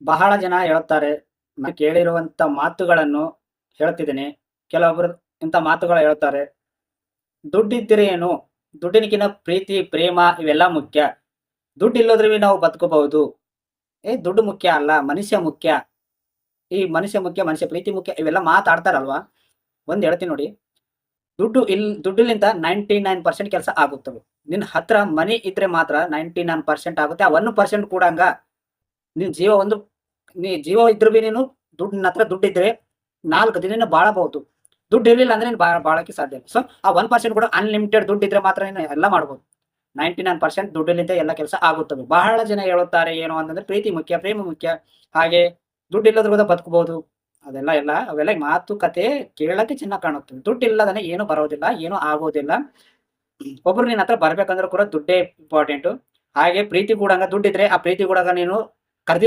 ಬಹಳ ಜನ ಹೇಳುತ್ತಾರೆ. ನಾನು ಕೇಳಿರುವಂತ ಮಾತುಗಳನ್ನು ಹೇಳ್ತಿದ್ದೀನಿ. ಕೆಲವೊಬ್ರು ಇಂಥ ಮಾತುಗಳು ಹೇಳ್ತಾರೆ. ದುಡ್ಡಿದ್ದರೆ ಏನು? ದುಡ್ಡಿನಕಿನ್ನ ಪ್ರೀತಿ, ಪ್ರೇಮ ಇವೆಲ್ಲ ಮುಖ್ಯ. ದುಡ್ಡು ಇಲ್ಲದ್ರೂ ನಾವು ಬದುಕಬಹುದು. ದುಡ್ಡು ಮುಖ್ಯ ಅಲ್ಲ, ಮನುಷ್ಯ ಮುಖ್ಯ. ಈ ಮನುಷ್ಯ ಮುಖ್ಯ, ಮನುಷ್ಯ ಪ್ರೀತಿ ಮುಖ್ಯ ಇವೆಲ್ಲ ಮಾತಾಡ್ತಾರಲ್ವಾ? ಒಂದ್ ಹೇಳ್ತೀನಿ ನೋಡಿ. ದುಡ್ಡಿಲಿಂದ 99% ಕೆಲಸ ಆಗುತ್ತವೆ. ನಿನ್ನ ಹತ್ರ ಮನಿ ಇದ್ರೆ ಮಾತ್ರ 99% ಆಗುತ್ತೆ. ಆ 1% ಕೂಡಂಗ ನಿನ್ ಜೀವ ಒಂದು ಜೀವ ಇದ್ರು ಬಿ ನೀನು ನಿನ್ನ ಹತ್ರ ದುಡ್ಡಿದ್ರೆ 4 ದಿನ ಬಾಳಬಹುದು. ದುಡ್ಡು ಇರ್ಲಿಲ್ಲ ಅಂದ್ರೆ ನೀನು ಬಾಳಕ್ಕೆ ಸಾಧ್ಯ ಇಲ್ಲ. ಸೊ ಆ 1% ಕೂಡ ಅನ್‌ಲಿಮಿಟೆಡ್ ದುಡ್ಡಿದ್ರೆ ಮಾತ್ರ ನೀನು ಎಲ್ಲ ಮಾಡ್ಬೋದು. 99% ದುಡ್ಡಿನಿಂದ ಎಲ್ಲ ಕೆಲಸ ಆಗುತ್ತವೆ. ಬಹಳ ಜನ ಹೇಳುತ್ತಾರೆ ಏನು ಅಂತಂದ್ರೆ ಪ್ರೀತಿ ಮುಖ್ಯ, ಪ್ರೇಮ ಮುಖ್ಯ. ಹಾಗೆ ದುಡ್ಡಿಲ್ಲದ್ರೂ ಕೂಡ ಬದುಕಬಹುದು. ಅವೆಲ್ಲ ಮಾತುಕತೆ ಕೇಳಕ್ಕೆ ಚೆನ್ನಾಗಿ ಕಾಣುತ್ತವೆ. ದುಡ್ಡಿಲ್ಲದನೆ ಏನು ಬರೋದಿಲ್ಲ, ಏನು ಆಗೋದಿಲ್ಲ. ಒಬ್ರು ನಿನ್ನ ಹತ್ರ ಬರ್ಬೇಕಂದ್ರೆ ಕೂಡ ದುಡ್ಡೇ ಇಂಪಾರ್ಟೆಂಟು. ಹಾಗೆ ಪ್ರೀತಿ ಕೂಡಂಗ ದುಡ್ಡಿದ್ರೆ ಆ ಪ್ರೀತಿ ಕೂಡಾಗ ನೀನು ಖರೀದಿ